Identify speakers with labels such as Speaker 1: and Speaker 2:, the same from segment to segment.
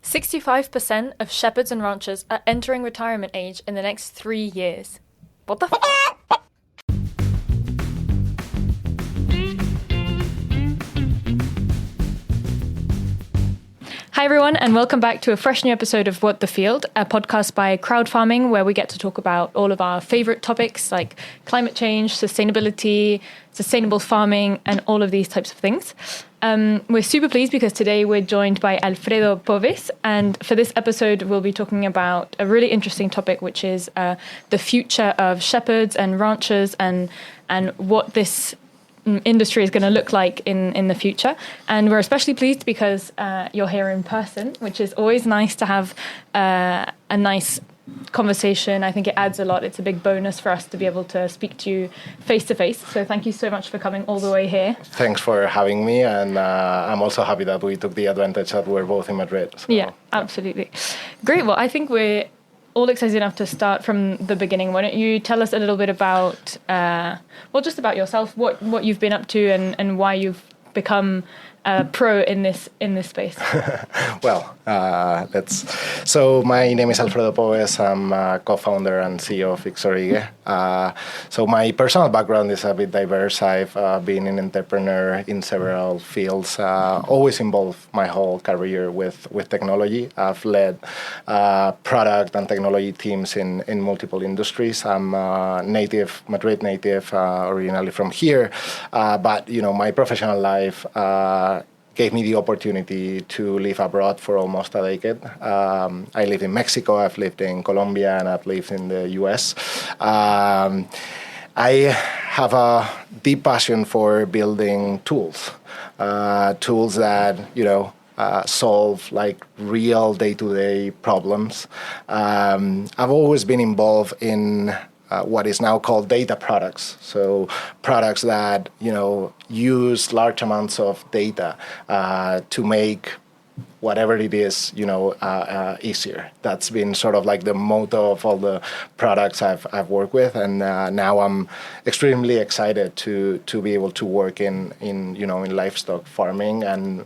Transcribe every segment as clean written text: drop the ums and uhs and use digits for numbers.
Speaker 1: 65% of shepherds and ranchers are entering retirement age in the next 3 years. What the f***? Hi everyone, and welcome back to a fresh new episode of What the Field, a podcast by CrowdFarming, where we get to talk about all of our favorite topics like climate change, sustainability, sustainable farming, and all of these types of things. We're super pleased because today we're joined by Alfredo Poves, and for this episode we'll be talking about a really interesting topic, which is the future of shepherds and ranchers and what this industry is going to look like in the future. And we're especially pleased because you're here in person, which is always nice to have a nice conversation. I think it adds a lot. It's a big bonus for us to be able to speak to you face to face. So thank you so much for coming all the way here.
Speaker 2: Thanks for having me, and I'm also happy that we took the advantage that we're both in Madrid. So,
Speaker 1: yeah, absolutely. Great. Well, I think we're all excited enough to start from the beginning. Why don't you tell us a little bit about, just about yourself, what you've been up to, and why you've become a pro in this space.
Speaker 2: So my name is Alfredo Poves. I'm co-founder and CEO of Ixorigue. So my personal background is a bit diverse. I've been an entrepreneur in several fields, always involved my whole career with technology. I've led product and technology teams in multiple industries. I'm Madrid native, originally from here, but my professional life gave me the opportunity to live abroad for almost a decade. I lived in Mexico, I've lived in Colombia, and I've lived in the US. I have a deep passion for building tools that, solve like real day-to-day problems. I've always been involved in what is now called data products. So products that, use large amounts of data to make whatever it is, easier. That's been sort of like the motto of all the products I've worked with. And now I'm extremely excited to be able to work in livestock farming and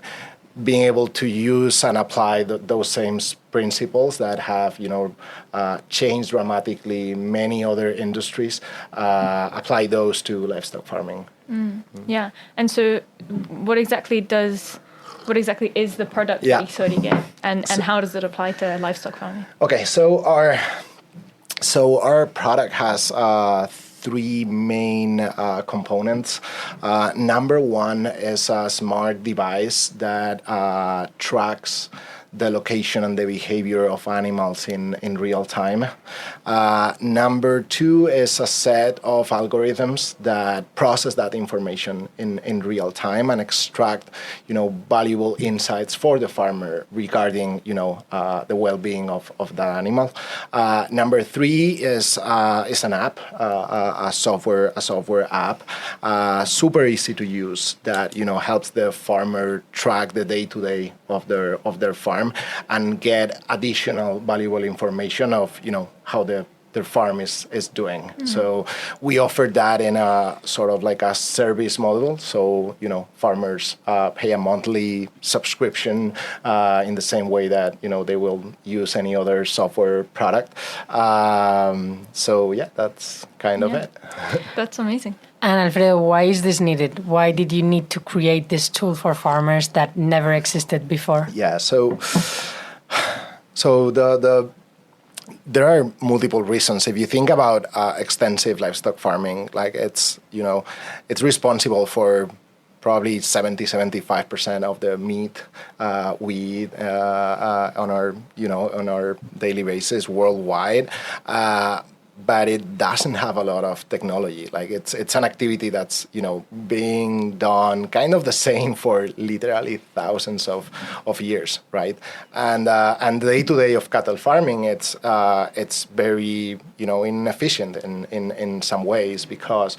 Speaker 2: being able to use and apply those same principles that have, changed dramatically many other industries, apply those to livestock farming.
Speaker 1: Yeah. And so what exactly is the product Ixorigue, and how does it apply to livestock farming?
Speaker 2: Okay, so our product has three main components. Number one is a smart device that tracks the location and the behavior of animals in real time. Number two is a set of algorithms that process that information in real time and extract, valuable insights for the farmer regarding, the well-being of that animal. Number three is an app, a software app, super easy to use that, helps the farmer track the day-to-day of their farm and get additional valuable information of, how their farm is doing. Mm-hmm. So we offer that in a sort of like a service model. So, farmers pay a monthly subscription in the same way that, they will use any other software product. That's kind of it.
Speaker 1: That's amazing.
Speaker 3: And Alfredo, why is this needed? Why did you need to create this tool for farmers that never existed before?
Speaker 2: Yeah, so there are multiple reasons. If you think about extensive livestock farming, like it's responsible for probably 75% of the meat we eat on our daily basis worldwide. But it doesn't have a lot of technology. Like it's an activity that's being done kind of the same for literally thousands of years, right? And the day-to-day of cattle farming, it's very inefficient in some ways because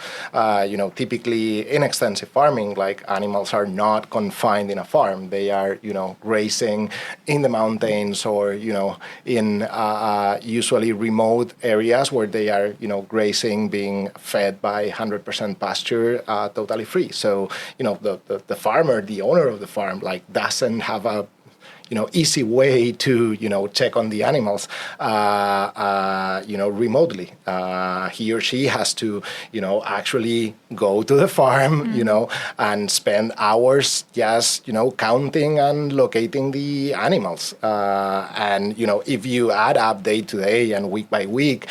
Speaker 2: typically in extensive farming, like animals are not confined in a farm. They are grazing in the mountains or in usually remote areas where they are, grazing, being fed by 100% pasture, totally free. So, the farmer, the owner of the farm, like doesn't have a easy way to, check on the animals, remotely. He or she has to, actually go to the farm, and spend hours just, counting and locating the animals. And, if you add up day to day and week by week,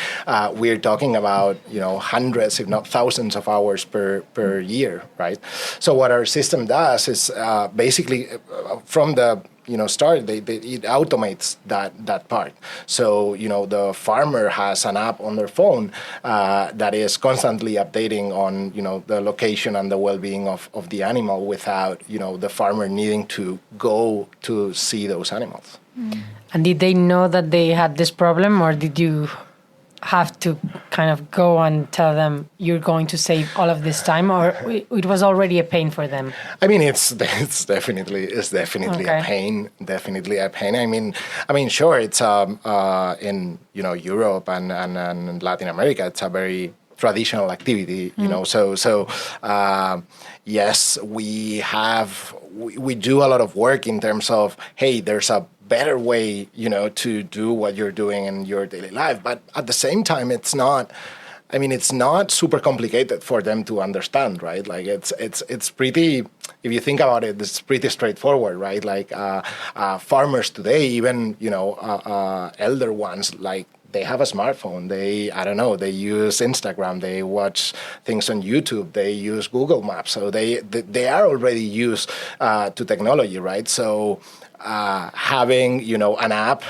Speaker 2: we're talking about, hundreds, if not thousands of hours per year, right? So what our system does is basically from the start, it automates that part. So, the farmer has an app on their phone that is constantly updating on, the location and the well-being of the animal without, the farmer needing to go to see those animals.
Speaker 3: And did they know that they had this problem, or did you have to kind of go and tell them you're going to save all of this time, or it was already a pain for them?
Speaker 2: I mean, it's definitely okay. A pain. Definitely a pain. I mean, sure, it's in Europe and Latin America, it's a very traditional activity, So yes, we do a lot of work in terms of, hey, there's a better way, to do what you're doing in your daily life. But at the same time, it's not super complicated for them to understand, right? Like it's pretty, if you think about it, it's pretty straightforward, right? Like farmers today, even, elder ones, like they have a smartphone. They use Instagram. They watch things on YouTube. They use Google Maps. So they are already used to technology, right? So having an app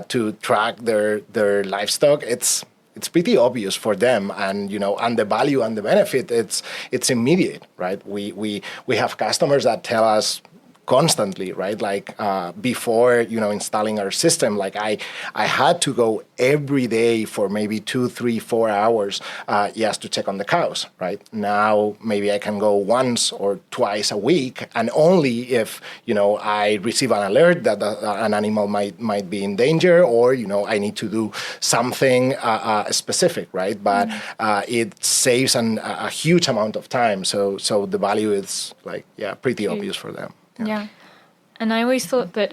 Speaker 2: to track their livestock, it's pretty obvious for them, and and the value and the benefit, it's immediate, right? We have customers that tell us constantly, right? Like before, installing our system, like I had to go every day for maybe 2, 3, 4 hours just to check on the cows, right? Now maybe I can go once or twice a week, and only if I receive an alert that an animal might be in danger, or I need to do something specific, right? But it saves a huge amount of time, so the value is pretty obvious for them.
Speaker 1: Yeah. And I always thought that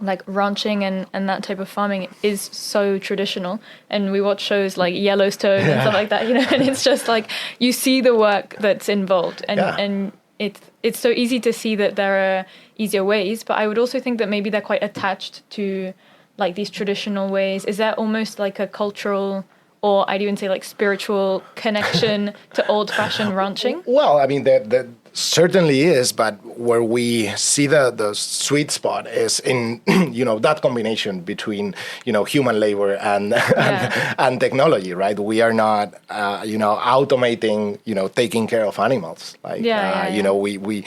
Speaker 1: like ranching and that type of farming is so traditional. And we watch shows like Yellowstone and stuff like that, and it's just like you see the work that's involved. And it's so easy to see that there are easier ways. But I would also think that maybe they're quite attached to like these traditional ways. Is there almost like a cultural, or I'd even say like spiritual connection to old-fashioned ranching?
Speaker 2: Well, I mean, that certainly is, but where we see the sweet spot is in that combination between human labor and technology, right? We are not automating taking care of animals. Like we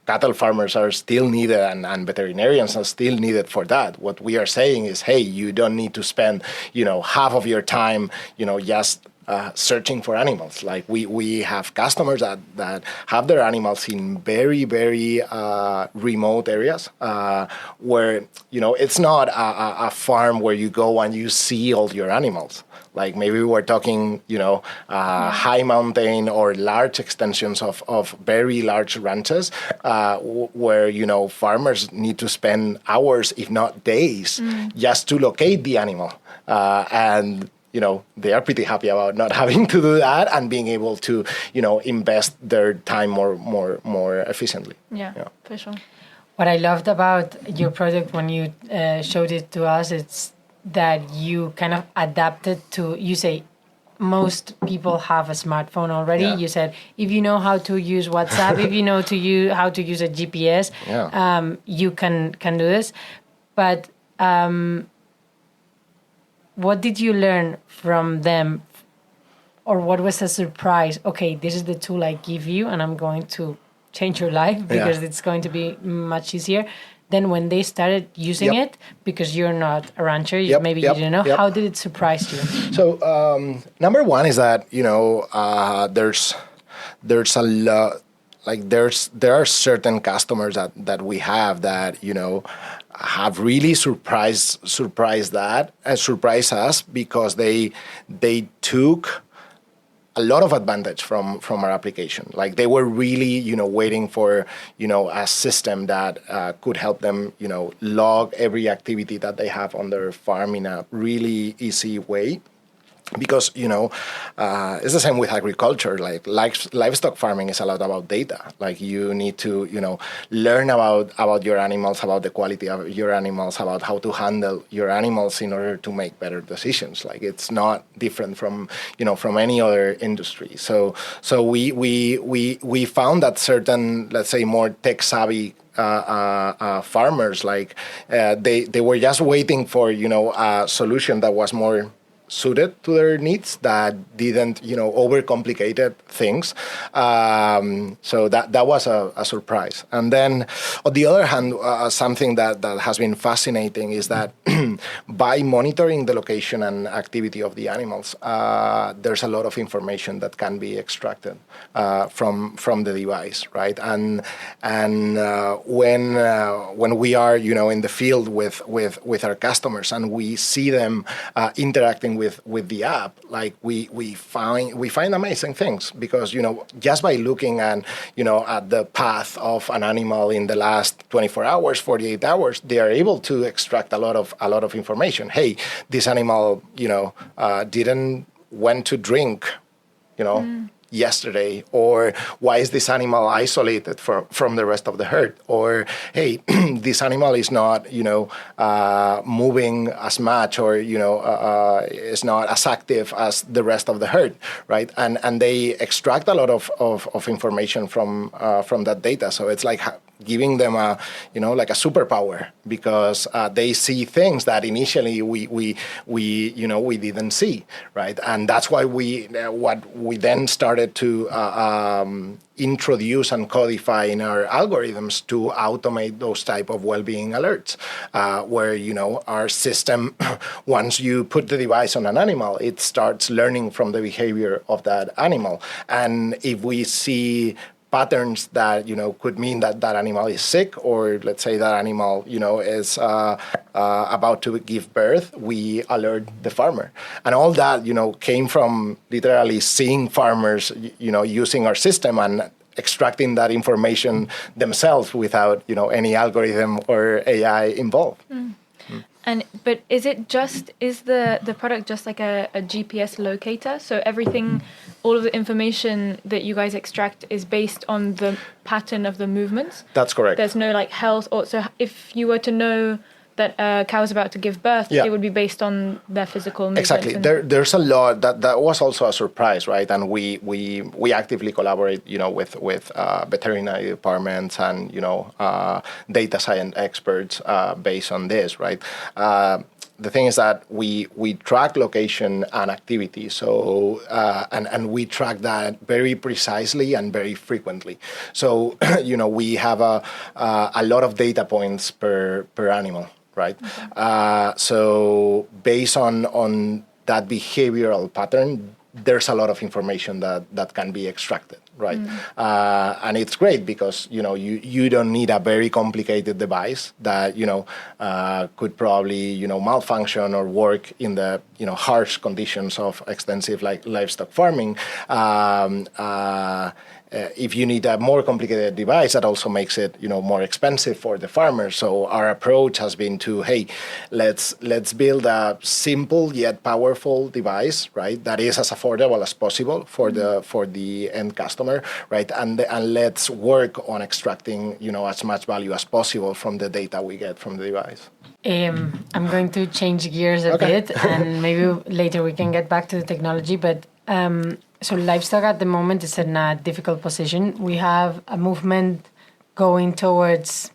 Speaker 2: cattle farmers are still needed, and veterinarians are still needed for that. What we are saying is, hey, you don't need to spend half of your time just searching for animals. Like we have customers that have their animals in very, very remote areas where it's not a farm where you go and you see all your animals. Like maybe we're talking high mountain or large extensions of very large ranches where farmers need to spend hours, if not days, just to locate the animal, and they are pretty happy about not having to do that and being able to, invest their time more efficiently.
Speaker 1: Yeah, for sure.
Speaker 3: What I loved about your product when you showed it to us, it's that you kind of adapted to, you say, most people have a smartphone already. Yeah. You said, if you know how to use WhatsApp, if you know how to use a GPS, you can do this. But what did you learn from them, or what was a surprise? Okay, this is the tool I give you, and I'm going to change your life because it's going to be much easier. Then when they started using it, because you're not a rancher, maybe you didn't know, how did it surprise you?
Speaker 2: So number one is that, there's a lot, like there are certain customers that we have that, have really surprised us because they took a lot of advantage from our application. Like they were really, waiting for, a system that could help them, log every activity that they have on their farm in a really easy way. Because, it's the same with agriculture. Like livestock farming is a lot about data. Like you need to, learn about your animals, about the quality of your animals, about how to handle your animals in order to make better decisions. Like it's not different from, from any other industry. So we found that certain, let's say, more tech savvy farmers, like they were just waiting for, a solution that was more suited to their needs, that didn't, overcomplicated things. So that was a surprise. And then, on the other hand, something that has been fascinating is that by monitoring the location and activity of the animals, there's a lot of information that can be extracted from the device, right? And when we are, in the field with our customers and we see them interacting with the app, like we find amazing things, because just by looking at the path of an animal in the last 24 hours, 48 hours, they are able to extract a lot of information. Hey, this animal didn't went to drink yesterday, or why is this animal isolated from the rest of the herd, or hey, this animal is not moving as much, or is not as active as the rest of the herd, right? And they extract a lot of information from that data. So it's like giving them a like a superpower, because they see things that initially we didn't see, right? And that's why what we then started to introduce and codify in our algorithms to automate those type of well-being alerts, where our system, once you put the device on an animal, it starts learning from the behavior of that animal. And if we see patterns that could mean that animal is sick, or let's say that animal is about to give birth, we alert the farmer. And all that came from literally seeing farmers using our system and extracting that information themselves without any algorithm or AI involved.
Speaker 1: But is the product just like a GPS locator? So all of the information that you guys extract is based on the pattern of the movements?
Speaker 2: That's correct.
Speaker 1: There's no like health, or so if you were to know that a cow is about to give birth, it would be based on their physical movements.
Speaker 2: Exactly. There's a lot that was also a surprise, right? And we actively collaborate, with veterinary departments and data science experts based on this, right? The thing is that we track location and activity, so and we track that very precisely and very frequently. So we have a lot of data points per animal, right? Okay. So based on that behavioral pattern, there's a lot of information that can be extracted, right? And it's great because you don't need a very complicated device that could probably malfunction or work in the harsh conditions of extensive livestock farming. If you need a more complicated device, that also makes it more expensive for the farmer. So our approach has been to, hey, let's build a simple yet powerful device, right? That is as affordable as possible for the end customer, right? And let's work on extracting as much value as possible from the data we get from the device.
Speaker 3: I'm going to change gears a bit, and maybe later we can get back to the technology, but. So livestock at the moment is in a difficult position. We have a movement going towards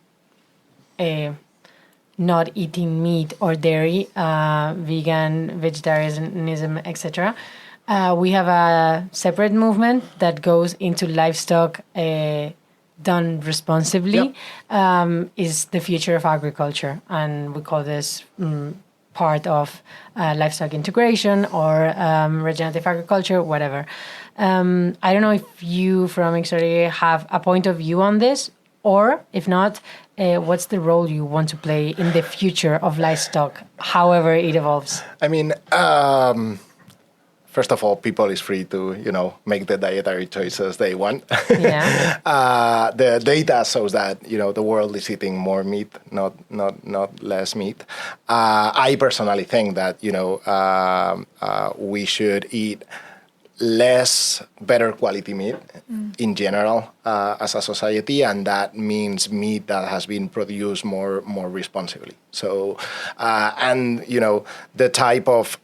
Speaker 3: not eating meat or dairy, vegan, vegetarianism, etc. We have a separate movement that goes into livestock done responsibly, is the future of agriculture. And we call this part of livestock integration or regenerative agriculture, whatever. I don't know if you from Ixorigue have a point of view on this, or if not, what's the role you want to play in the future of livestock, however it evolves?
Speaker 2: I mean, first of all, people is free to, make the dietary choices they want.
Speaker 3: Yeah.
Speaker 2: The data shows that, the world is eating more meat, not less meat. I personally think that, we should eat less better quality meat in general as a society, and that means meat that has been produced more responsibly. So, the type of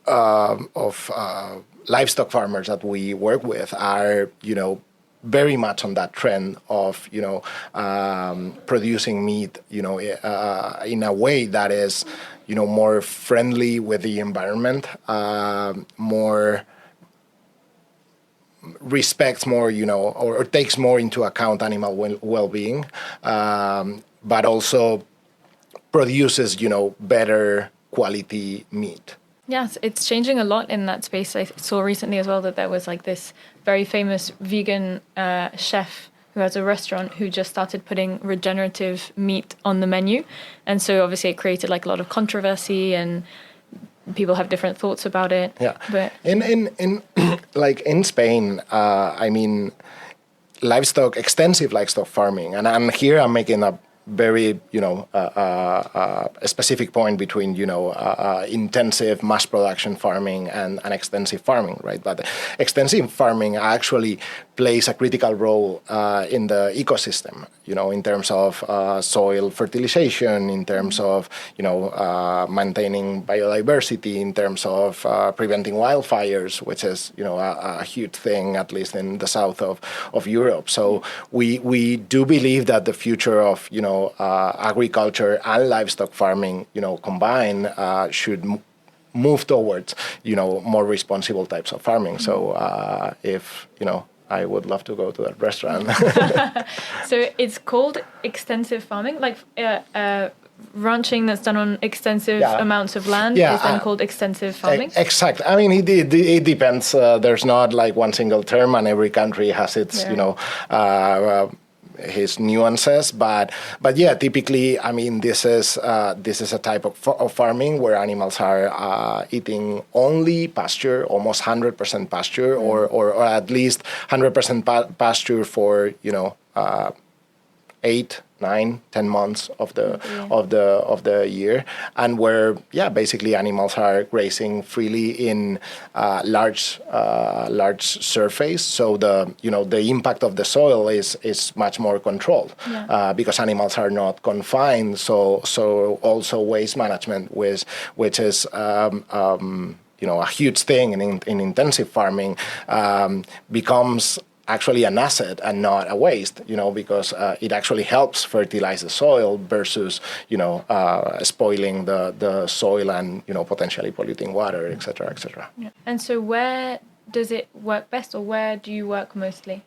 Speaker 2: livestock farmers that we work with are, very much on that trend of, producing meat, in a way that is, more friendly with the environment, more respects more, or takes more into account animal well-being, but also produces, better quality meat.
Speaker 1: Yes, it's changing a lot in that space. I saw recently as well that there was like this very famous vegan chef who has a restaurant who just started putting regenerative meat on the menu. And so obviously it created like a lot of controversy, and people have different thoughts about it.
Speaker 2: Yeah.
Speaker 1: But
Speaker 2: in like in Spain, extensive livestock farming, and here I'm making a very, a specific point between, intensive mass production farming and extensive farming, right? But extensive farming actually plays a critical role in the ecosystem, in terms of soil fertilization, in terms of, maintaining biodiversity, in terms of preventing wildfires, which is, a huge thing, at least in the south of Europe. So we do believe that the future of, agriculture and livestock farming, combined, should move towards, more responsible types of farming. So if, I would love to go to that restaurant.
Speaker 1: So it's called extensive farming, like ranching that's done on extensive amounts of land is then called extensive farming?
Speaker 2: Exactly. I mean, it depends. There's not like one single term, and every country has its, his nuances, but yeah, typically, I mean, this is a type of farming where animals are eating only pasture, almost 100% pasture, or at least 100% pasture for 8, 9, 10 months of the year, and where basically animals are grazing freely in large surface. So the impact of the soil is much more controlled because animals are not confined. So also waste management, which is a huge thing in intensive farming, becomes actually an asset and not a waste, because it actually helps fertilize the soil versus, spoiling the soil and, potentially polluting water, et cetera, et cetera.
Speaker 1: Yeah. And so where does it work best, or where do you work mostly?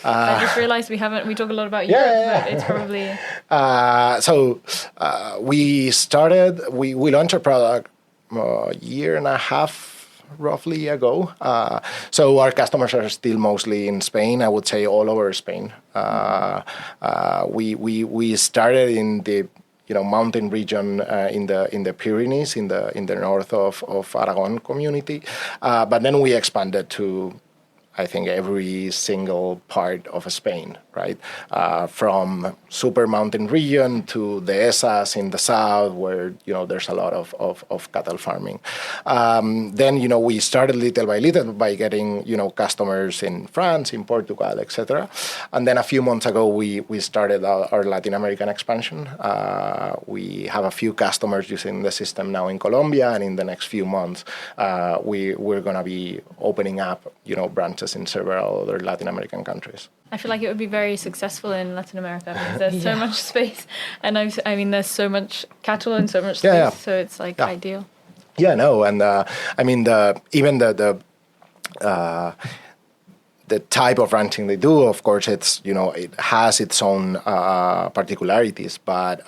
Speaker 1: I just realized we talk a lot about Europe, but it's probably... we launched a product a year and a half roughly ago. So our customers are still mostly in Spain, I would say all over Spain. We started in the mountain region in the Pyrenees, in the north of Aragon community, but then we expanded to, I think, every single part of Spain, right? From super mountain region to the Esas in the south, where, there's a lot of cattle farming. Then, we started little by little by getting, customers in France, in Portugal, etc. And then a few months ago, we started our Latin American expansion. We have a few customers using the system now in Colombia, and in the next few months, we're going to be opening up, branches in several other Latin American countries. I feel like it would be very successful in Latin America because there's so much space, and I mean there's so much cattle and so much space, so it's like ideal.
Speaker 2: Yeah, no, and I mean the type of ranching they do, of course, it's it has its own particularities, but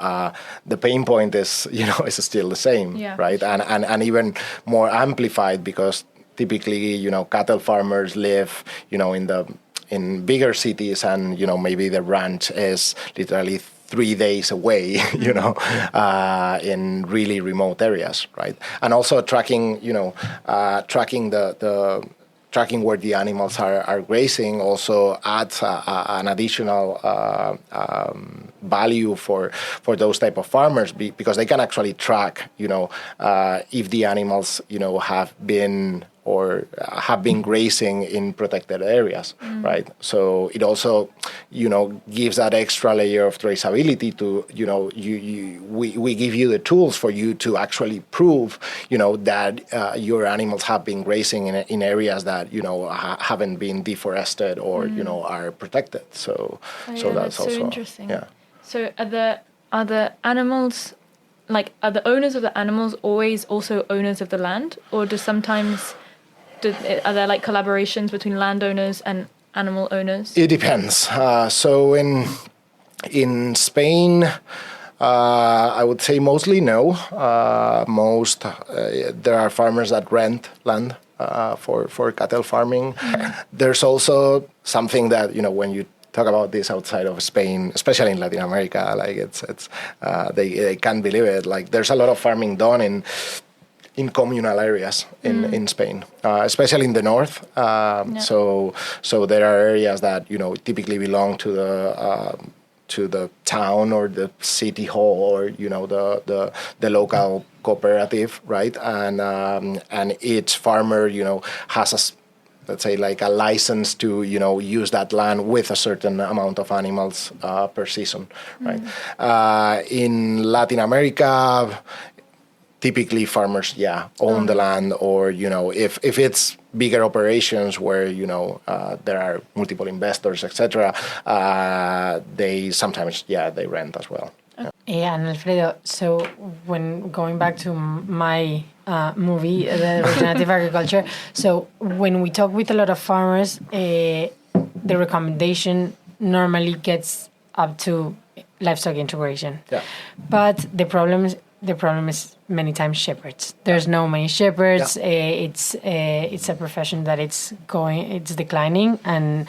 Speaker 2: the pain point is is still the same, right? And even more amplified because typically cattle farmers live in the in bigger cities, and maybe the ranch is literally 3 days away, in really remote areas, right? And also tracking tracking where the animals are grazing also adds an additional value for those type of farmers, because they can actually track, if the animals, have been grazing in protected areas, right? So it also, gives that extra layer of traceability to, we give you the tools for you to actually prove, that your animals have been grazing in areas that, haven't been deforested or, are protected. So that's also
Speaker 1: interesting.
Speaker 2: Yeah.
Speaker 1: So are the animals, are the owners of the animals always also owners of the land, or are there collaborations between landowners and animal owners?
Speaker 2: It depends. So in Spain, I would say mostly no. There are farmers that rent land for cattle farming. There's also something that, when you talk about this outside of Spain, especially in Latin America, they can't believe it. There's a lot of farming done in communal areas in Spain, especially in the north. So there are areas that typically belong to the town or the city hall or the local cooperative, right? And each farmer has let's say a license to use that land with a certain amount of animals per season, right? In Latin America, typically farmers, own the land, or, if it's bigger operations where, there are multiple investors, etc., they sometimes, they rent as well.
Speaker 3: Yeah, and Alfredo, so when going back to my movie, the regenerative agriculture, so when we talk with a lot of farmers, the recommendation normally gets up to livestock integration. Yeah. But the problem is many times shepherds. There's no many shepherds. Yeah. It's a profession that it's declining, and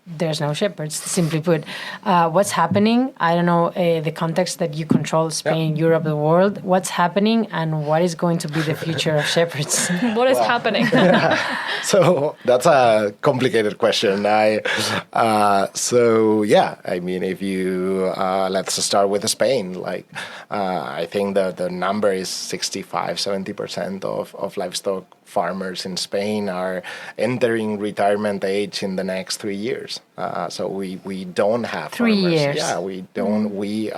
Speaker 3: there's no shepherds. Simply put, what's happening? I don't know the context that you control: Spain, Europe, the world. What's happening, and what is going to be the future of shepherds?
Speaker 1: What is happening?
Speaker 2: So that's a complicated question. I mean, if you let's start with Spain. I think the number is 65-70% of livestock farmers in Spain are entering retirement age in the next 3 years. So we don't have
Speaker 3: 3
Speaker 2: farmers.
Speaker 3: years.
Speaker 2: Yeah, we don't.
Speaker 3: We're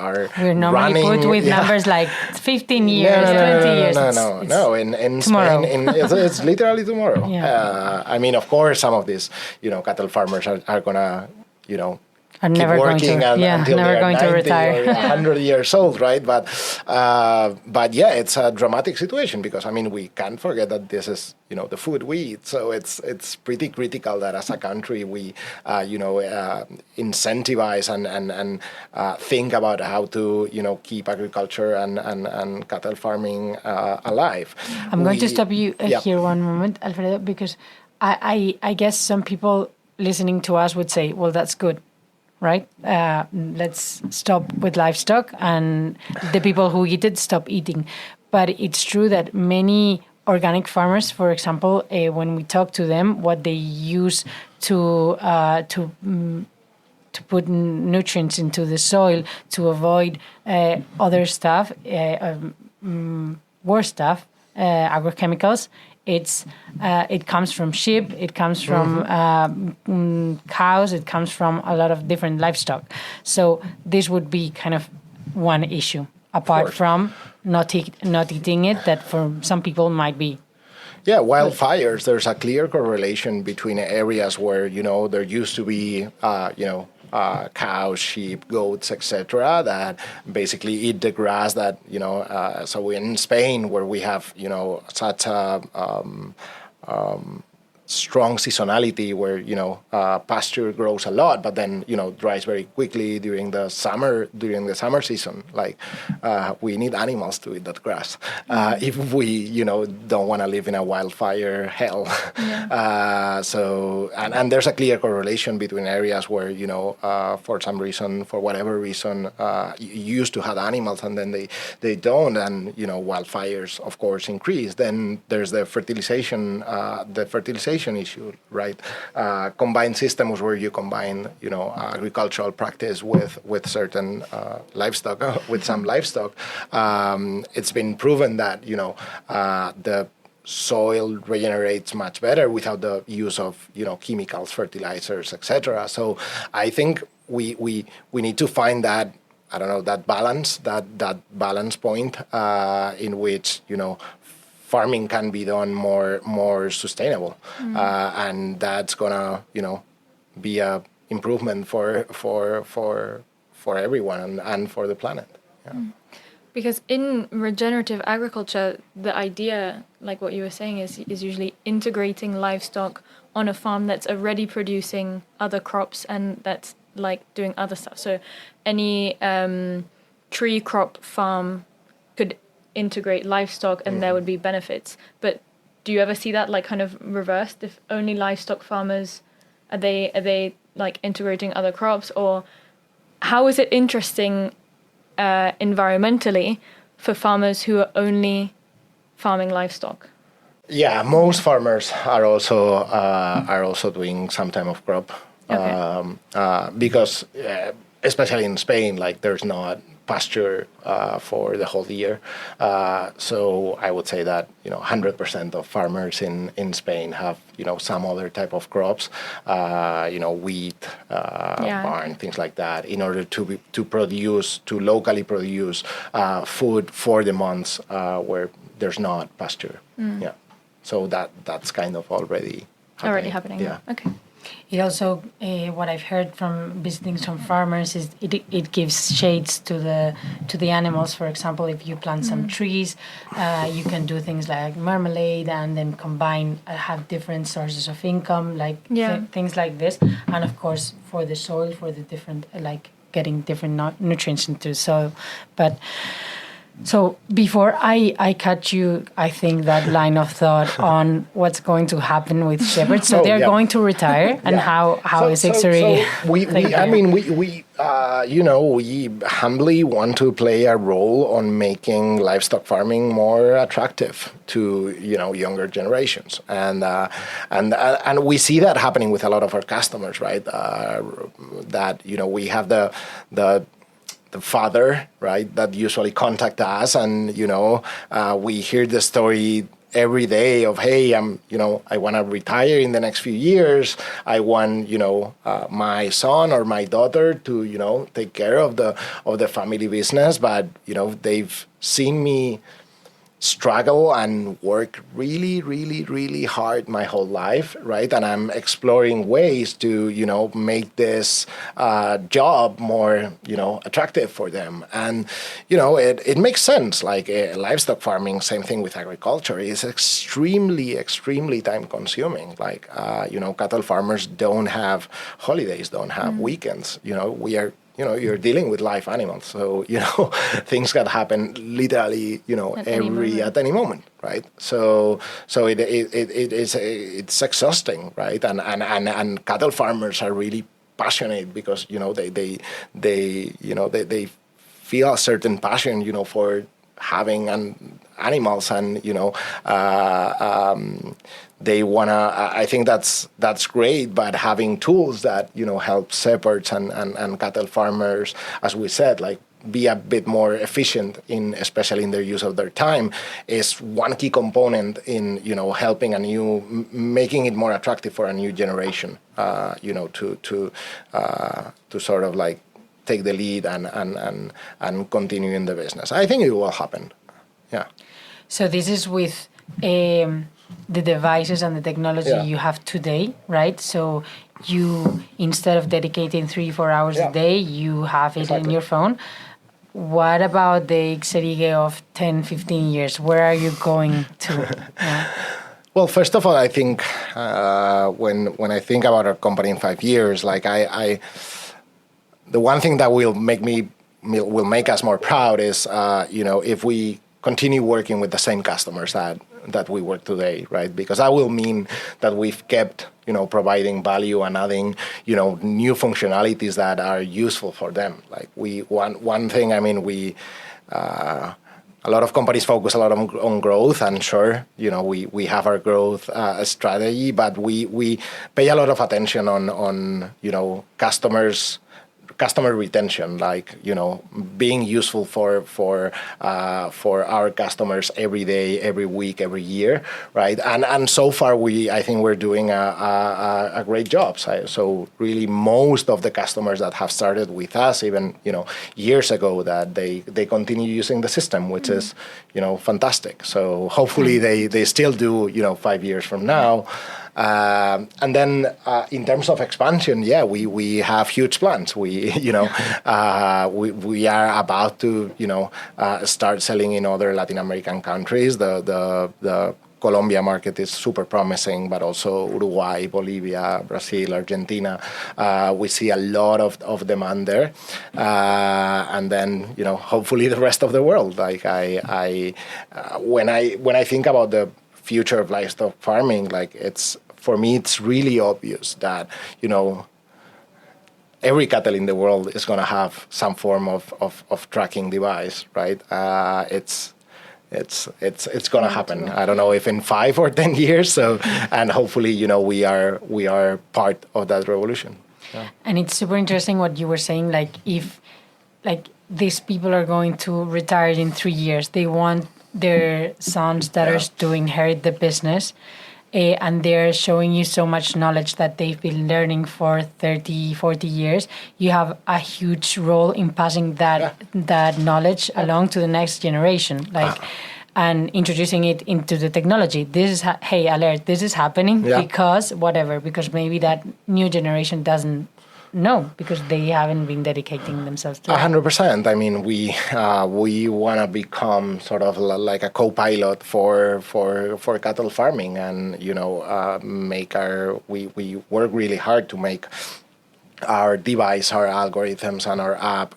Speaker 3: normally put with numbers like 15 years, 20 years.
Speaker 2: No. In Spain, it's literally tomorrow.
Speaker 3: Yeah.
Speaker 2: I mean, of course, some of these, cattle farmers are gonna,
Speaker 3: are
Speaker 2: keep
Speaker 3: never
Speaker 2: working until
Speaker 3: never
Speaker 2: they're
Speaker 3: going
Speaker 2: 90
Speaker 3: to retire.
Speaker 2: or 100 years old, right? But it's a dramatic situation, because we can't forget that this is the food we eat. So it's pretty critical that as a country we incentivize and think about how to keep agriculture and cattle farming alive.
Speaker 3: I'm going to stop you here one moment, Alfredo, because I guess some people listening to us would say, well, that's good. Right? Let's stop with livestock, and the people who eat it stop eating. But it's true that many organic farmers, for example, when we talk to them, what they use to put nutrients into the soil to avoid other stuff, worse stuff, agrochemicals. It comes from sheep, it comes from cows, it comes from a lot of different livestock. So this would be kind of one issue, apart from not eating it, that for some people might be.
Speaker 2: Yeah, wildfires, there's a clear correlation between areas where, there used to be, cows, sheep, goats, etc., that basically eat the grass that, so in Spain, where we have, such a strong seasonality where, pasture grows a lot, but then, dries very quickly during the summer season. Like, we need animals to eat that grass. If we, don't want to live in a wildfire hell.
Speaker 1: Yeah.
Speaker 2: And there's a clear correlation between areas where, for whatever reason, you used to have animals and then they don't, and, wildfires, of course, increase. Then there's the fertilization issue, right? Combined systems where you combine, agricultural practice with certain livestock, with some livestock. It's been proven that, the soil regenerates much better without the use of, chemicals, fertilizers, etc. So I think we need to find that, I don't know, that balance point in which, farming can be done more sustainable, and that's gonna be a improvement for everyone and for the planet. Yeah.
Speaker 1: Because in regenerative agriculture, the idea, like what you were saying, is usually integrating livestock on a farm that's already producing other crops and that's like doing other stuff. So any tree crop farm could integrate livestock and there would be benefits. But do you ever see that like kind of reversed? If only livestock farmers, are they like integrating other crops, or how is it interesting environmentally for farmers who are only farming livestock?
Speaker 2: Yeah, most farmers are also doing some type of crop. Okay. Because especially in Spain, like there's not pasture for the whole year. So I would say that 100% of farmers in Spain have some other type of crops, wheat, barn, things like that, in order to locally produce food for the months where there's not pasture. Yeah, so that's kind of already
Speaker 1: happening.
Speaker 2: Yeah.
Speaker 1: Okay.
Speaker 3: It also, what I've heard from visiting some farmers is it gives shades to the animals. For example, if you plant some trees, you can do things like marmalade and then combine, have different sources of income, like things like this. And of course, for the soil, for the different, like getting different nutrients into the soil. But so before I cut you, I think that line of thought on what's going to happen with shepherds. So they're going to retire, and how is Ixorigue?
Speaker 2: We humbly want to play a role on making livestock farming more attractive to younger generations, and we see that happening with a lot of our customers, right? That we have the father, right, that usually contact us, and we hear the story every day of, hey, I want to retire in the next few years. I want my son or my daughter to take care of the family business, but they've seen me struggle and work really, really, really hard my whole life, right? And I'm exploring ways to, make this job more, attractive for them. And, it makes sense. Like livestock farming, same thing with agriculture, is extremely, extremely time consuming. Like, cattle farmers don't have holidays, don't have weekends. We are you're dealing with live animals, so things can happen literally, at any moment, right? So it's exhausting, right? And cattle farmers are really passionate because they feel a certain passion, for having animals, and they wanna. I think that's great, but having tools that help shepherds and cattle farmers, as we said, like be a bit more efficient especially in their use of their time, is one key component in helping making it more attractive for a new generation. To sort of like take the lead and continue in the business. I think it will happen. Yeah.
Speaker 3: So this is with the devices and the technology you have today, right? So you, instead of dedicating 3-4 hours a day, you have it in your phone. What about the Ixorigue of 10-15 years? Where are you going to?
Speaker 2: Well, first of all, I think when I think about our company in 5 years, like the one thing that will make us more proud is if we continue working with the same customers that we work today, right? Because that will mean that we've kept providing value and adding new functionalities that are useful for them. Like one thing, I mean, a lot of companies focus a lot on growth, and sure, we have our growth strategy, but we pay a lot of attention on customer retention, like being useful for our customers every day, every week, every year, right? And so far I think we're doing a great job. So really, most of the customers that have started with us, even years ago, that they continue using the system, which is fantastic. So hopefully they still do 5 years from now. And then in terms of expansion, we have huge plans. We are about to start selling in other Latin American countries. The Colombia market is super promising, but also Uruguay, Bolivia, Brazil, Argentina. We see a lot of demand there, and then hopefully the rest of the world. Like when I think about the future of livestock farming, like for me, it's really obvious that every cattle in the world is going to have some form of tracking device, right? It's going to happen. I don't know if in 5 or 10 years. So, and hopefully, we are part of that revolution. Yeah.
Speaker 3: And it's super interesting what you were saying. Like if these people are going to retire in 3 years, they want their sons that to inherit the business. And they're showing you so much knowledge that they've been learning for 30, 40 years. You have a huge role in passing that knowledge along to the next generation, and introducing it into the technology. This is, hey, alert, this is happening because maybe that new generation doesn't know because they haven't been dedicating themselves to it.
Speaker 2: 100%. I mean, we want to become sort of like a co-pilot for cattle farming, and we work really hard to make our device, our algorithms, and our app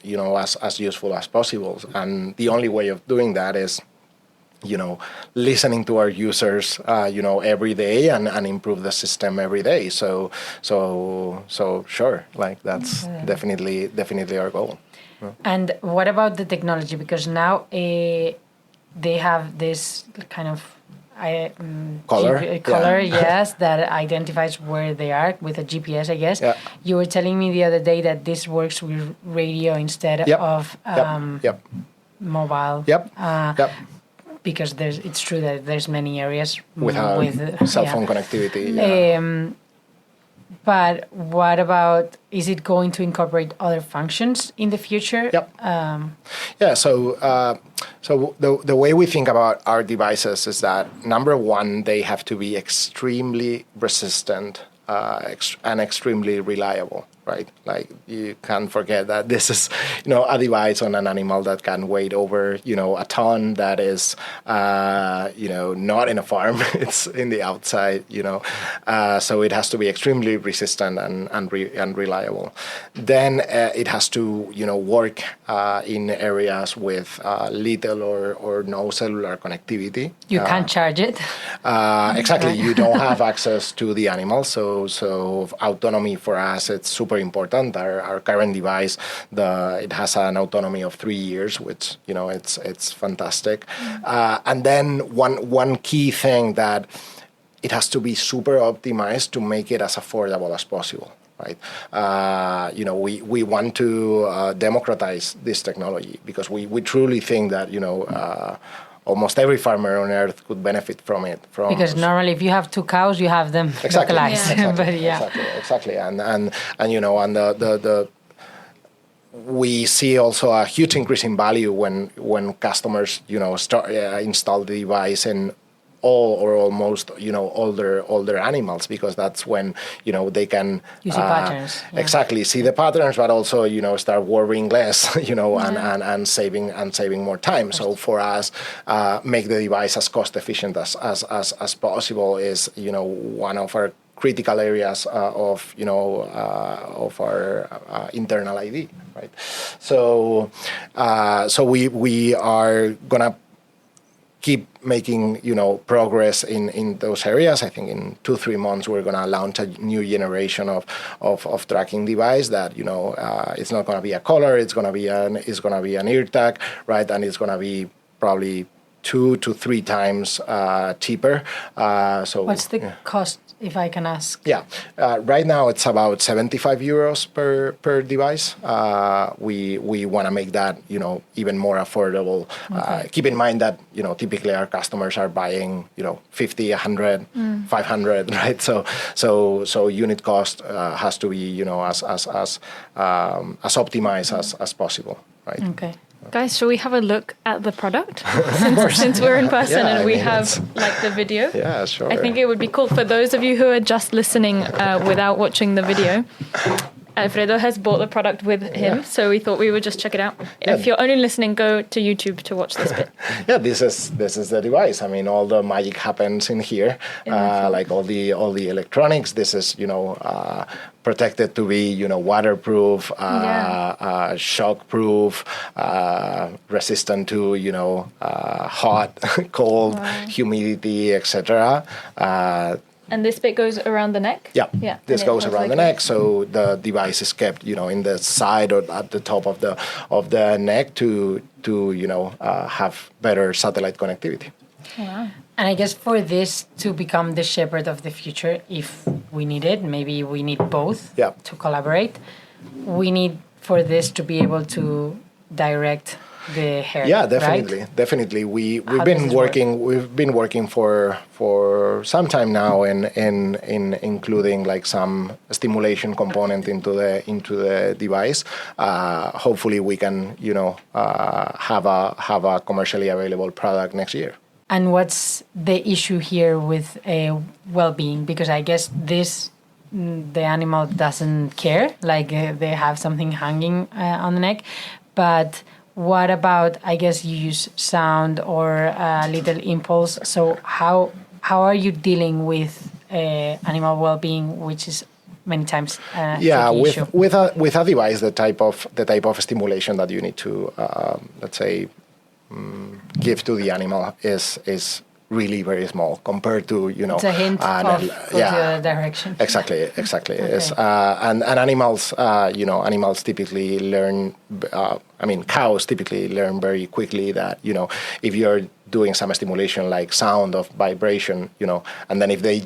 Speaker 2: as useful as possible. And the only way of doing that is listening to our users, every day and improve the system every day. So sure, like that's definitely our goal. Yeah.
Speaker 3: And what about the technology? Because now they have this kind of
Speaker 2: color,
Speaker 3: yes, that identifies where they are with a GPS, I guess.
Speaker 2: Yeah.
Speaker 3: You were telling me the other day that this works with radio instead of mobile.
Speaker 2: Yep.
Speaker 3: Because it's true that there's many areas
Speaker 2: with cell phone connectivity. Yeah.
Speaker 3: But what about, is it going to incorporate other functions in the future?
Speaker 2: Yep. So the way we think about our devices is that, number one, they have to be extremely resistant and extremely reliable. Right, like you can't forget that this is, a device on an animal that can weigh over, a ton. That is, not in a farm; it's in the outside. So it has to be extremely resistant and reliable. Then it has to, work in areas with little or no cellular connectivity.
Speaker 3: You can't charge it.
Speaker 2: Exactly. You don't have access to the animal, so autonomy for us, it's super important. Our current device, it has an autonomy of 3 years, which it's fantastic. And then one key thing that it has to be super optimized to make it as affordable as possible. Right, we want to democratize this technology because we truly think that almost every farmer on earth could benefit from it.
Speaker 3: Because normally, if you have 2 cows, you have them localized.
Speaker 2: Exactly. And we see also a huge increase in value when customers start install the device in all or almost, older animals, because that's when, they can
Speaker 3: you see patterns. Yeah.
Speaker 2: Exactly, see the patterns, but also, start worrying less, and saving more time. So for us, make the device as cost efficient as possible is, one of our critical areas of our internal ID, right? So we are gonna keep making progress in those areas. I think in 2-3 months we're gonna launch a new generation of tracking device that it's not gonna be a collar, it's gonna be an ear tag, right? And it's gonna be probably 2 to 3 times cheaper. So
Speaker 3: what's the cost, if I can ask?
Speaker 2: Yeah, right now it's about €75 per device. We want to make that even more affordable.
Speaker 3: Okay.
Speaker 2: Keep in mind that typically our customers are buying 50, 100, 500, right? So unit cost has to be as optimized as possible, right?
Speaker 3: Okay.
Speaker 1: Guys, shall we have a look at the product since we're in person and we have the video?
Speaker 2: Yeah, sure.
Speaker 1: I think it would be cool for those of you who are just listening without watching the video. Alfredo has bought the product with him, so we thought we would just check it out.
Speaker 2: Yeah.
Speaker 1: If you're only listening, go to YouTube to watch this bit.
Speaker 2: Yeah, this is the device. I mean, all the magic happens in here. Like all the electronics. This is protected to be waterproof, shockproof, resistant to hot, cold, humidity, etc.
Speaker 1: And this bit goes around the neck?
Speaker 2: Yeah. This goes
Speaker 1: has
Speaker 2: around the neck, so the device is kept, in the side or at the top of the neck to have better satellite connectivity.
Speaker 1: Wow.
Speaker 3: And I guess for this to become the shepherd of the future, if we need it, maybe we need both to collaborate. We need for this to be able to direct the hair.
Speaker 2: Yeah, definitely,
Speaker 3: right?
Speaker 2: definitely. We've been working for some time now in including like some stimulation component into the device. Hopefully, we can have a commercially available product next year.
Speaker 3: And what's the issue here with well-being? Because I guess the animal doesn't care, like they have something hanging on the neck, but what about, I guess you use sound or a little impulse. So how are you dealing with animal well-being, which is many times
Speaker 2: with a device, the type of stimulation that you need to let's say give to the animal is really very small compared to
Speaker 3: it's a hint of the direction.
Speaker 2: Exactly.
Speaker 3: Okay.
Speaker 2: Yes, and animals animals typically learn. Cows typically learn very quickly that if you're doing some stimulation like sound of vibration, and then if they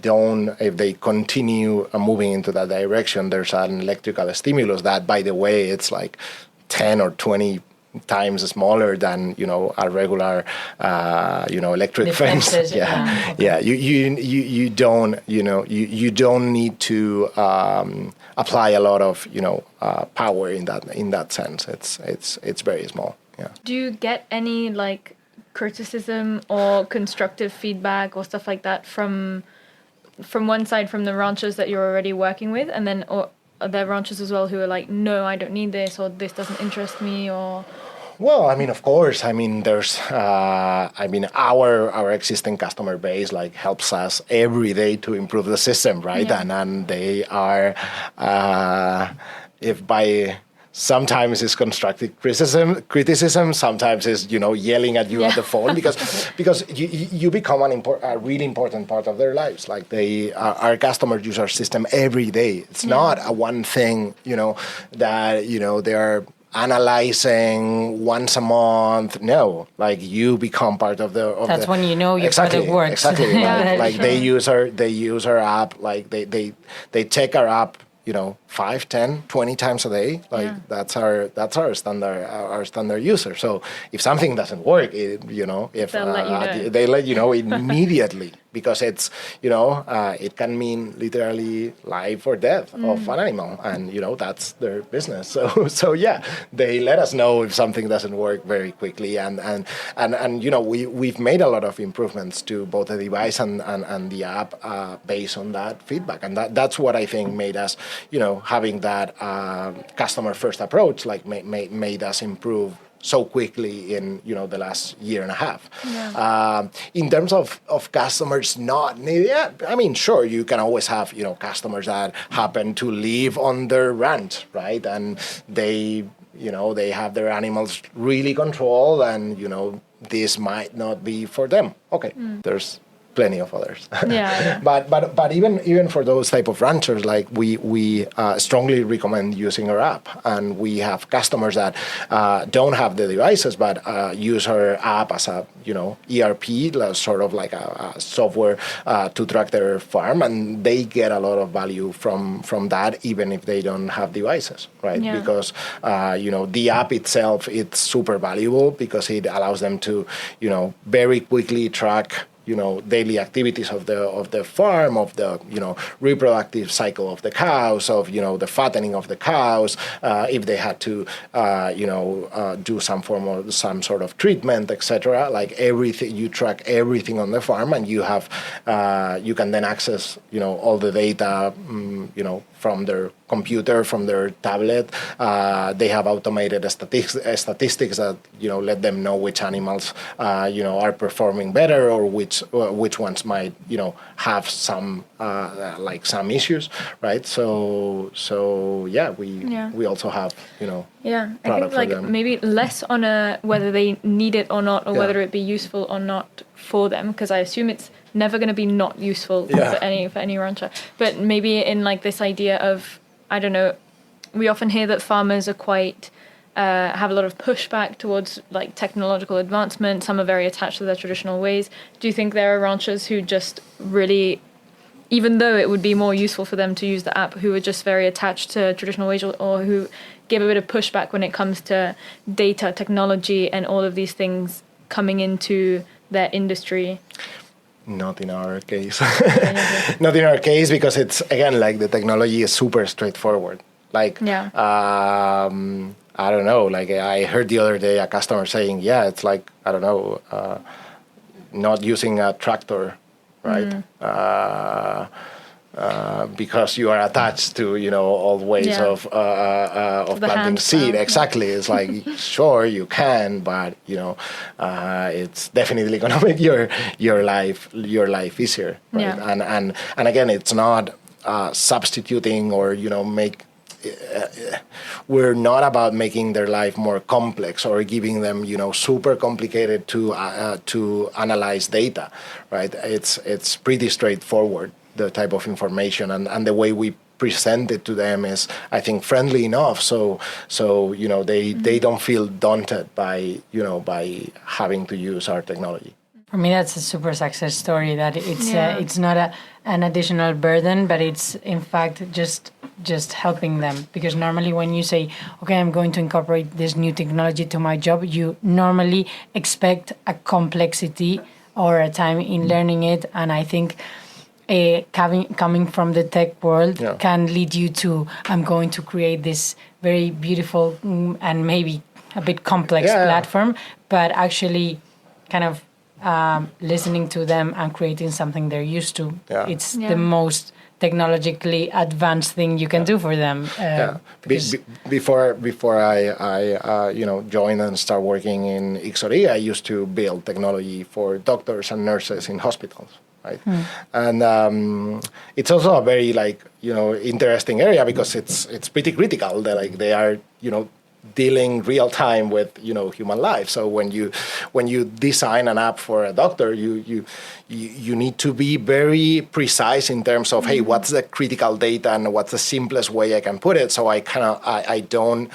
Speaker 2: continue moving into that direction, there's an electrical stimulus that, by the way, it's like 10 or 20 times smaller than a regular electric fence. You don't need to apply a lot of power in that sense. It's very small. Yeah.
Speaker 1: Do you get any criticism or constructive feedback or stuff like that from one side, from the ranchers that you're already working with, and then or are there ranchers as well who are like, no, I don't need this, or this doesn't interest me, or?
Speaker 2: Well, of course. There's, our existing customer base helps us every day to improve the system, right?
Speaker 1: Yeah.
Speaker 2: And they are, if by sometimes it's constructive criticism, sometimes it's yelling at you at the phone because you become a really important part of their lives. Like our customers use our system every day. It's not a one thing that they are analyzing once a month. No, you become part of the.
Speaker 3: That's when your product works.
Speaker 2: Exactly. They use our app. They check our app 5, 10, 20 times a day. That's our standard user. So if something doesn't work,
Speaker 1: they'll let you know.
Speaker 2: they let you know immediately. because it's, it can mean literally life or death of an animal, and that's their business. So yeah, they let us know if something doesn't work very quickly, and we've made a lot of improvements to both the device and the app based on that feedback, and that's what I think made us, having that customer first approach, like made us improve so quickly in the last year and a half.
Speaker 1: Yeah.
Speaker 2: In terms of customers not needed, I mean, sure, you can always have customers that happen to live on their ranch, right? And they have their animals really controlled, and this might not be for them. Okay, there's plenty of others.
Speaker 1: Yeah.
Speaker 2: But even for those type of ranchers, like we strongly recommend using our app, and we have customers that don't have the devices but use our app as a ERP, sort of like a software to track their farm, and they get a lot of value from that, even if they don't have devices, right?
Speaker 1: Yeah.
Speaker 2: Because the app itself, it's super valuable because it allows them to very quickly track daily activities of the farm, of the reproductive cycle of the cows, of the fattening of the cows, if they had to do some sort of treatment, etc. Like everything, you track everything on the farm, and you have you can then access all the data from their computer, from their tablet. They have automated statistics that let them know which animals are performing better, or which ones might have some some issues, right? So yeah, we also have
Speaker 1: Yeah, I
Speaker 2: product
Speaker 1: think
Speaker 2: for them.
Speaker 1: maybe less on whether they need it or not, or whether it be useful or not for them, because I assume it's never going to be not useful for any rancher. But maybe in this idea of, I don't know, we often hear that farmers are quite have a lot of pushback towards technological advancement. Some are very attached to their traditional ways. Do you think there are ranchers who just really, even though it would be more useful for them to use the app, who are just very attached to traditional ways, or who give a bit of pushback when it comes to data, technology, and all of these things coming into their industry?
Speaker 2: Not in our case. Not in our case, because it's, again, the technology is super straightforward. I don't know, I heard the other day a customer saying, it's I don't know, not using a tractor, right? Because you are attached to old ways of planting seed. Exactly. It's sure, you can, but it's definitely going to make your life easier, right? And again, it's not substituting or we're not about making their life more complex or giving them super complicated to analyze data, right? It's pretty straightforward, the type of information, and the way we present it to them is, I think, friendly enough, so they don't feel daunted by having to use our technology.
Speaker 3: For me, that's a super success story. That it's not an additional burden, but it's in fact just helping them. Because normally, when you say, "Okay, I'm going to incorporate this new technology to my job," you normally expect a complexity or a time in learning it, and I think coming from the tech world can lead you to, I'm going to create this very beautiful and maybe a bit complex platform, but actually kind of listening to them and creating something they're used to. It's the most technologically advanced thing you can do for them.
Speaker 2: Before I joined and start working in Ixorigue, I used to build technology for doctors and nurses in hospitals, right? And it's also a very interesting area, because it's pretty critical that they are dealing real time with human life. So when you design an app for a doctor, you need to be very precise in terms of, hey, what's the critical data and what's the simplest way I can put it, so I don't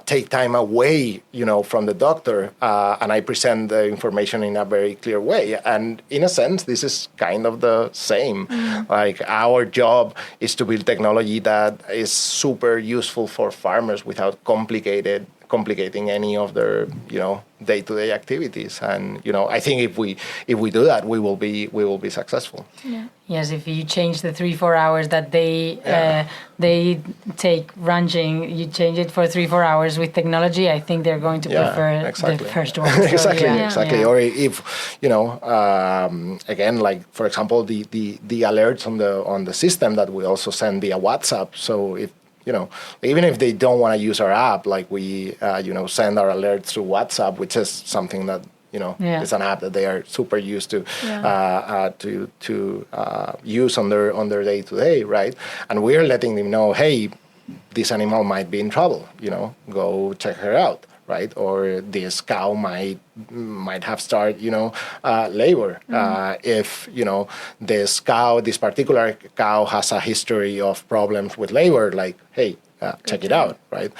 Speaker 2: take time away from the doctor, and I present the information in a very clear way. And in a sense, this is kind of the same. Our job is to build technology that is super useful for farmers without complicating complicating any of their day-to-day activities. And I think if we do that, we will be successful.
Speaker 1: Yeah.
Speaker 3: Yes, if you change the 3-4 hours that they take ranching, you change it for 3-4 hours with technology, I think they're going to prefer the first one. So,
Speaker 2: exactly. Or if again, like for example, the alerts on the system that we also send via WhatsApp. So if even if they don't want to use our app, like we send our alerts through WhatsApp, which is something that it's an app that they are super used to use on their day-to-day, right? And we're letting them know, hey, this animal might be in trouble, go check her out, right? Or this cow might have started, labor. If this particular cow has a history of problems with labor, like, hey, check it out, right?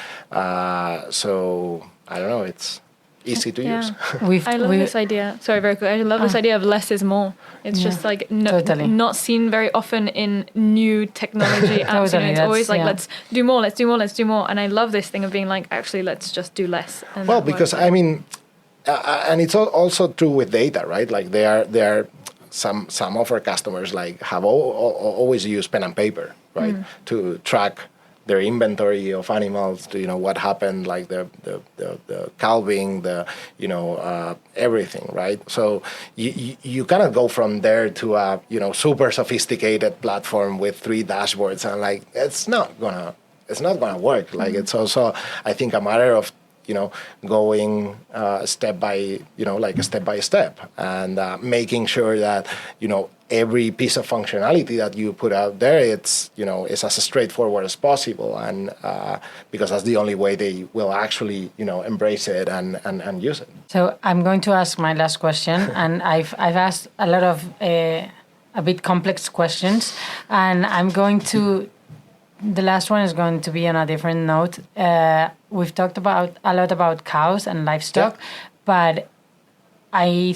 Speaker 2: So I don't know, it's easy to use.
Speaker 1: I love this idea. Sorry, very quick. I love this idea of less is more. It's just like not seen very often in new technology apps. It's always like, let's do more. And I love this thing of being like, actually, let's just do less.
Speaker 2: Well, because I mean, and it's also true with data, right? Like they are some of our customers like have always used pen and paper, right, to track their inventory of animals, what happened, like the calving, everything, right? So you kind of go from there to a super sophisticated platform with 3 dashboards, and like it's not gonna work. Like it's also, I think, a matter of going step by step, and making sure that every piece of functionality that you put out there, it's is as straightforward as possible, and because that's the only way they will actually embrace it and use it.
Speaker 3: So I'm going to ask my last question, and I've asked a lot of a bit complex questions, and the last one is going to be on a different note. We've talked a lot about cows and livestock, but I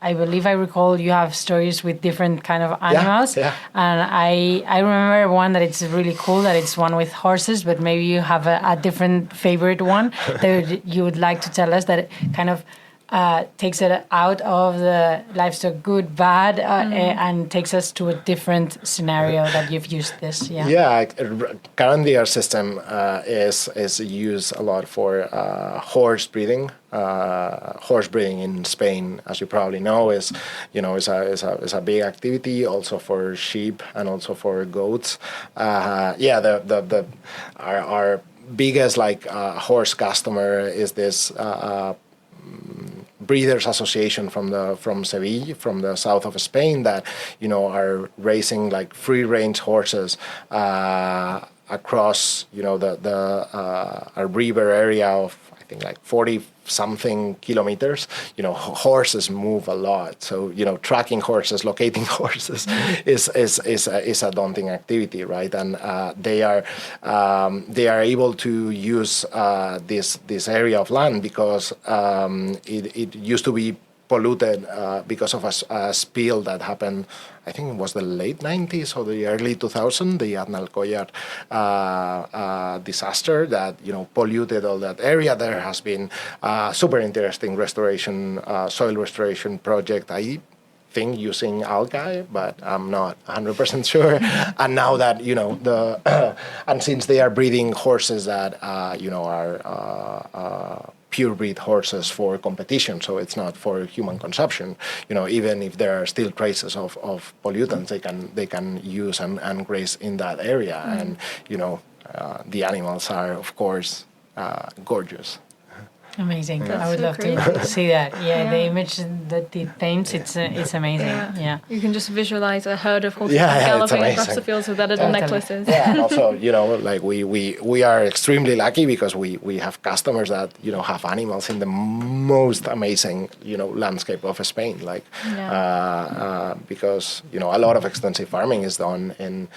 Speaker 3: believe I recall you have stories with different kind of animals. And I remember one that it's really cool, that it's one with horses, but maybe you have a different favorite one that you would like to tell us that kind of takes it out of the livestock good, bad, and takes us to a different scenario that you've used this.
Speaker 2: Currently our system is used a lot for horse breeding. Horse breeding in Spain, as you probably know, is a big activity. Also for sheep and also for goats. Our biggest horse customer is this breeders association from Seville, from the south of Spain, that are raising like free range horses across a river area of, I think, like 40 something kilometers. Horses move a lot, so tracking horses, locating horses is a daunting activity, right? And they are able to use this area of land because it used to be polluted because of a spill that happened. I think it was the late 90s or the early 2000s, the Adnalcollar disaster that polluted all that area. There has been a super interesting soil restoration project. I think using algae, but I'm not 100% sure. And now that and since they are breeding horses that are purebred horses for competition, so it's not for human consumption. Even if there are still traces of pollutants, they can use and graze in that area, and the animals are, of course, gorgeous.
Speaker 3: Amazing. I would love to see that. The image that it paints, it's amazing.
Speaker 1: You can just visualize a herd of horses galloping across the fields with their little necklaces.
Speaker 2: And also, like we are extremely lucky because we have customers that have animals in the most amazing landscape of Spain, because a lot of extensive farming is done in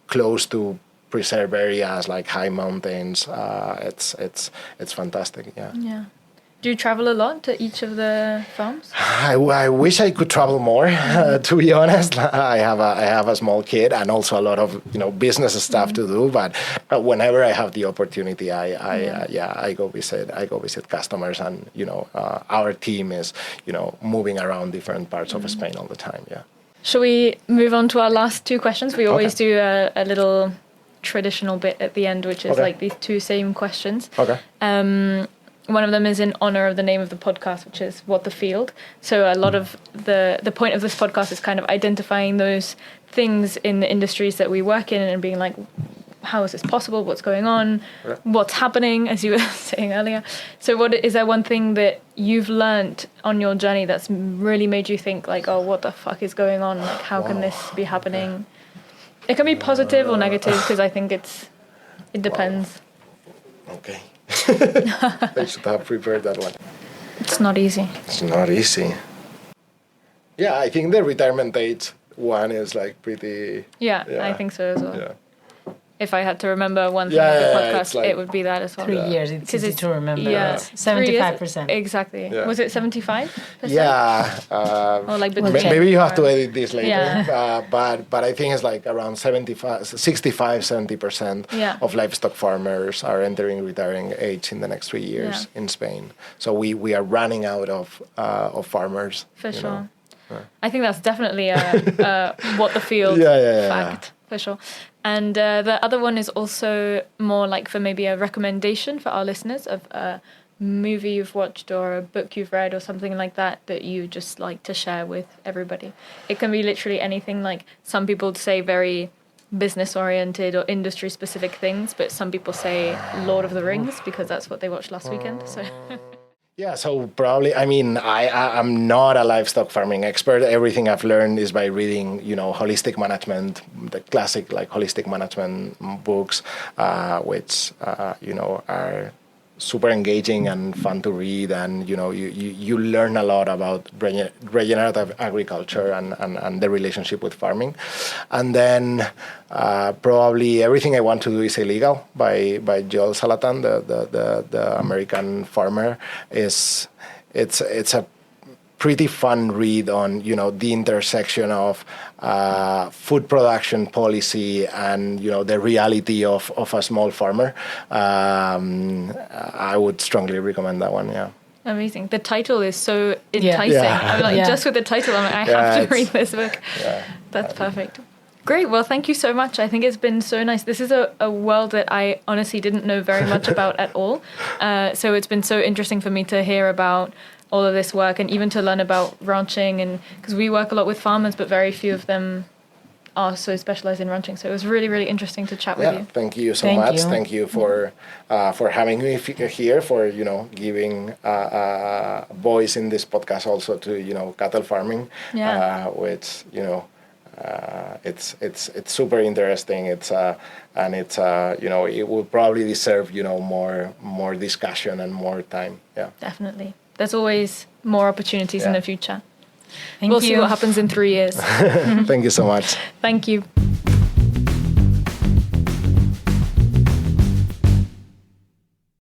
Speaker 2: close to preserve areas like high mountains. It's fantastic.
Speaker 1: Do you travel a lot to each of the farms?
Speaker 2: I wish I could travel more. To be honest, I have a small kid and also a lot of business stuff to do. But whenever I have the opportunity, I go visit customers, and our team is moving around different parts of Spain all the time. Yeah.
Speaker 1: Shall we move on to our last two questions? We always do a little traditional bit at the end, which is like these two same questions.
Speaker 2: Okay.
Speaker 1: One of them is in honor of the name of the podcast, which is What the Field. So a lot of the point of this podcast is kind of identifying those things in the industries that we work in and being like, how is this possible? What's going on?
Speaker 2: Yeah.
Speaker 1: What's happening, as you were saying earlier? So is there one thing that you've learned on your journey that's really made you think like, oh, what the fuck is going on? Like, how can this be happening? It can be positive or negative, because I think it depends.
Speaker 2: Wow. Okay. I should have prepared that one.
Speaker 1: It's not easy.
Speaker 2: It's not easy. Yeah, I think the retirement age one is like pretty...
Speaker 1: Yeah, I think so as well.
Speaker 2: Yeah.
Speaker 1: If I had to remember one thing of the podcast, it would be that as well.
Speaker 3: 3 years, it's easy to remember.
Speaker 1: Yeah.
Speaker 3: 75%.
Speaker 1: Exactly.
Speaker 2: Yeah.
Speaker 1: Was it 75%?
Speaker 2: Yeah.
Speaker 1: Or like
Speaker 2: maybe you have to edit this later.
Speaker 1: Yeah.
Speaker 2: But I think it's like around 70% of livestock farmers are entering retiring age in the next 3 years in Spain. So we are running out of farmers.
Speaker 1: For sure. I think that's definitely a what the field fact. For sure. And the other one is also more like for maybe a recommendation for our listeners of a movie you've watched or a book you've read or something like that you just like to share with everybody. It can be literally anything. Like some people say very business oriented or industry specific things, but some people say Lord of the Rings because that's what they watched last weekend. So.
Speaker 2: Yeah, so probably, I'm not a livestock farming expert. Everything I've learned is by reading, holistic management, the classic holistic management books, which, are super engaging and fun to read. And, you learn a lot about regenerative agriculture and the relationship with farming. And then probably Everything I Want to Do is Illegal by Joel Salatin, the American farmer. It's a pretty fun read on, the intersection of food production policy and, the reality of a small farmer. I would strongly recommend that one, yeah.
Speaker 1: Amazing. The title is so enticing.
Speaker 2: Yeah.
Speaker 1: I'm like, just with the title, I'm like, I have to read this book. Yeah. That's perfect. Great. Well, thank you so much. I think it's been so nice. This is a world that I honestly didn't know very much about at all. So it's been so interesting for me to hear about all of this work and even to learn about ranching, and because we work a lot with farmers, but very few of them are so specialized in ranching. So it was really, really interesting to chat with you.
Speaker 2: Thank you so much. Thank you for having me here, for giving voice in this podcast also to cattle farming, which it's super interesting. It will probably deserve more discussion and more time. Yeah,
Speaker 1: definitely. There's always more opportunities in the future.
Speaker 3: We'll
Speaker 1: see what happens in 3 years.
Speaker 2: Thank you so much.
Speaker 1: Thank you.